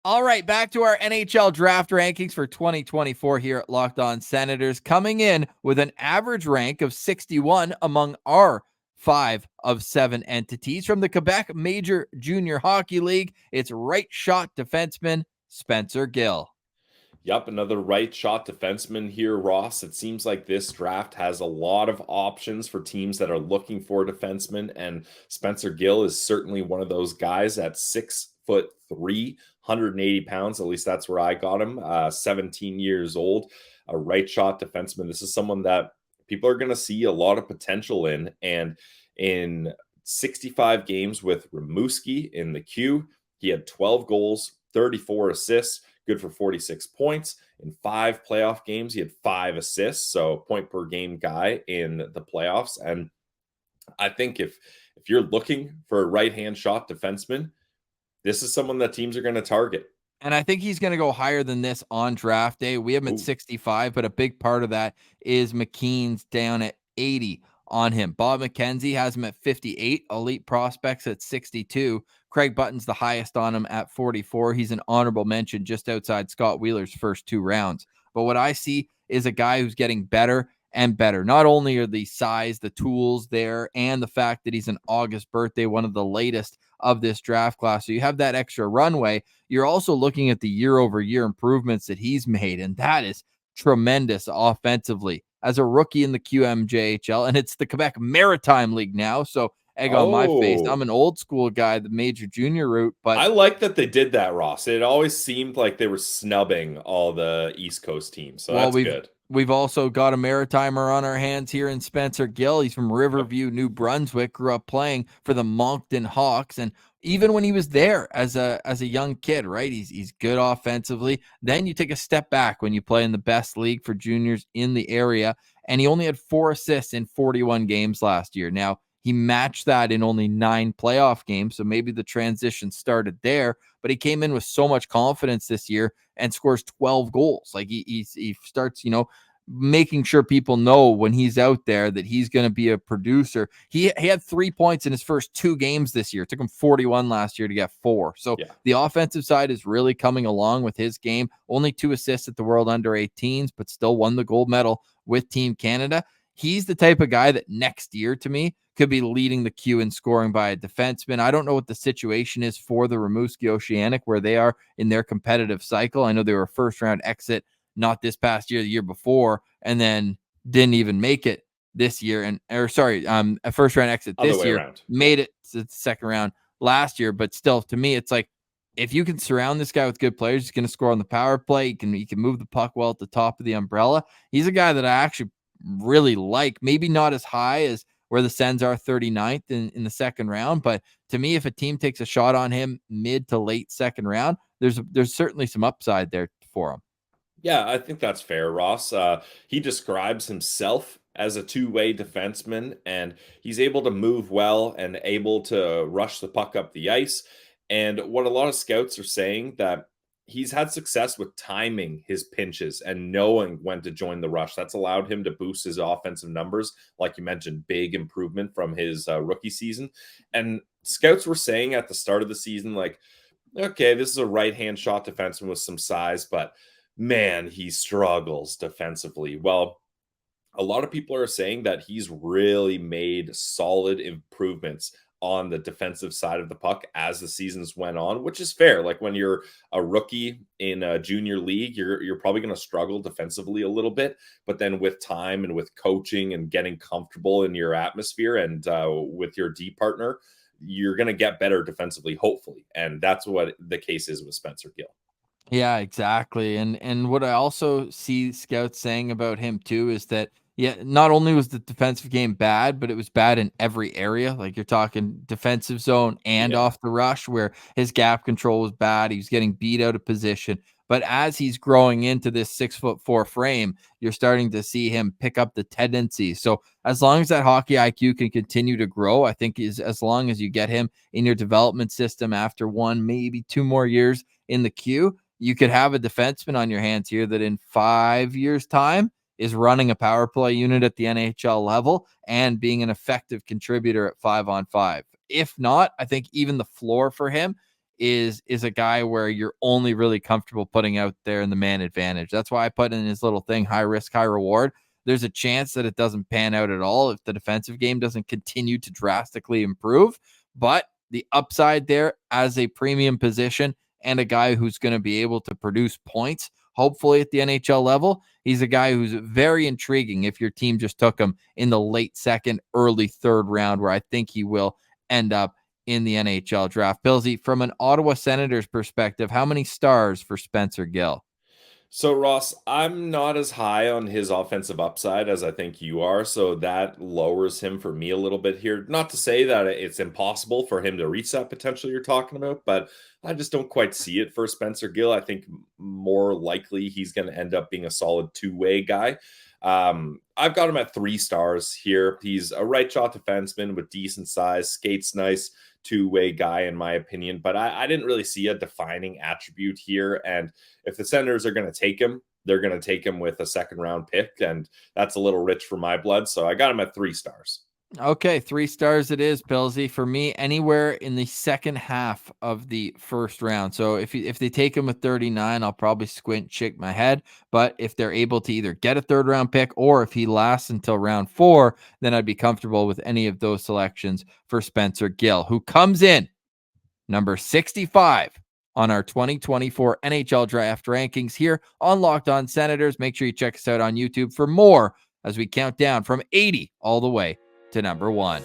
All right, back to our NHL draft rankings for 2024 here at Locked On Senators, coming in with an average rank of 61 among our 5 of 7 entities. From the Quebec Major Junior Hockey League, it's right shot defenseman Spencer Gill. Yep, another right shot defenseman here, Ross. It seems like this draft has a lot of options for teams that are looking for defensemen, and Spencer Gill is certainly one of those guys at 6'3", 180 pounds. At least that's where I got him. 17 years old, a right shot defenseman. This is someone that people are going to see a lot of potential in, and in 65 games with Rimouski in the queue, he had 12 goals, 34 assists, good for 46 points. In 5 playoff games, he had 5 assists, so point per game guy in the playoffs. And I think if you're looking for a right-hand shot defenseman, this is someone that teams are going to target. And I think he's going to go higher than this on draft day. We have him at 65, but a big part of that is McKean's down at 80 on him. Bob McKenzie has him at 58, elite prospects at 62. Craig Button's the highest on him at 44. He's an honorable mention just outside Scott Wheeler's first 2 rounds. But what I see is a guy who's getting better and better. Not only are the size, the tools there, and the fact that he's an August birthday, one of the latest of this draft class. So you have that extra runway. You're also looking at the year-over-year improvements that he's made, and that is tremendous offensively. As a rookie in the QMJHL, and it's the Quebec Maritime League now, so egg on my face. I'm an old school guy, the major junior route, but I like that they did that, Ross. It always seemed like they were snubbing all the East Coast teams, so that's good. We've also got a Maritimer on our hands here in Spencer Gill. He's from Riverview, New Brunswick, grew up playing for the Moncton Hawks. And even when he was there as a young kid, right, he's good offensively. Then you take a step back when you play in the best league for juniors in the area. And he only had 4 assists in 41 games last year. Now, he matched that in only 9 playoff games, so maybe the transition started there. But he came in with so much confidence this year and scores 12 goals. Like he starts, making sure people know when he's out there that he's going to be a producer. He had 3 points in his first 2 games this year. It took him 41 last year to get 4. So the offensive side is really coming along with his game. Only 2 assists at the World Under-18s, but still won the gold medal with Team Canada. He's the type of guy that next year, to me, could be leading the queue in scoring by a defenseman. I don't know what the situation is for the Rimouski Oceanic, where they are in their competitive cycle. I know they were a first-round exit, not this past year, the year before, and then didn't even make it this year. A first-round exit this year, made it to the second round last year. But still, to me, it's like, if you can surround this guy with good players, he's going to score on the power play. He can move the puck well at the top of the umbrella. He's a guy that I actually really like, maybe not as high as where the Sens are 39th in the second round. But to me, if a team takes a shot on him mid to late second round, there's certainly some upside there for him. Yeah, I think that's fair, Ross. He describes himself as a two-way defenseman, and he's able to move well and able to rush the puck up the ice. And what a lot of scouts are saying, that he's had success with timing his pinches and knowing when to join the rush. That's allowed him to boost his offensive numbers. Like you mentioned, big improvement from his rookie season. And scouts were saying at the start of the season, like, okay, this is a right-hand shot defenseman with some size, but man, he struggles defensively. Well, a lot of people are saying that he's really made solid improvements on the defensive side of the puck as the seasons went on, which is fair. Like, when you're a rookie in a junior league, you're probably going to struggle defensively a little bit, but then with time and with coaching and getting comfortable in your atmosphere and with your D partner, you're going to get better defensively, hopefully. And that's what the case is with Spencer Gill. Yeah, exactly. And what I also see scouts saying about him too is that, yeah, not only was the defensive game bad, but it was bad in every area. Like, you're talking defensive zone and off the rush, where his gap control was bad. He was getting beat out of position. But as he's growing into this 6'4" frame, you're starting to see him pick up the tendencies. So as long as that hockey IQ can continue to grow, I think as long as you get him in your development system after 1, maybe 2 more years in the queue, you could have a defenseman on your hands here that in 5 years' time is running a power play unit at the NHL level and being an effective contributor at 5-on-5. If not, I think even the floor for him is a guy where you're only really comfortable putting out there in the man advantage. That's why I put in his little thing, high risk, high reward. There's a chance that it doesn't pan out at all if the defensive game doesn't continue to drastically improve. But the upside there as a premium position and a guy who's going to be able to produce points, hopefully at the NHL level, he's a guy who's very intriguing if your team just took him in the late second, early third round, where I think he will end up in the NHL draft. Pilsy, from an Ottawa Senators perspective, how many stars for Spencer Gill? So, Ross, I'm not as high on his offensive upside as I think you are. So that lowers him for me a little bit here. Not to say that it's impossible for him to reach that potential you're talking about, but I just don't quite see it for Spencer Gill. I think more likely he's going to end up being a solid two-way guy. I've got him at 3 stars here. He's a right shot defenseman with decent size, skates nice, two-way guy in my opinion, but I didn't really see a defining attribute here. And if the Senators are going to take him, they're going to take him with a second round pick, and that's a little rich for my blood. So I got him at 3 stars. Okay, 3 stars it is, Pilsy. For me, anywhere in the second half of the first round. So if they take him with 39, I'll probably squint, shake my head. But if they're able to either get a third round pick or if he lasts until round 4, then I'd be comfortable with any of those selections for Spencer Gill, who comes in number 65 on our 2024 NHL draft rankings here on Locked On Senators. Make sure you check us out on YouTube for more as we count down from 80 all the way to number 1.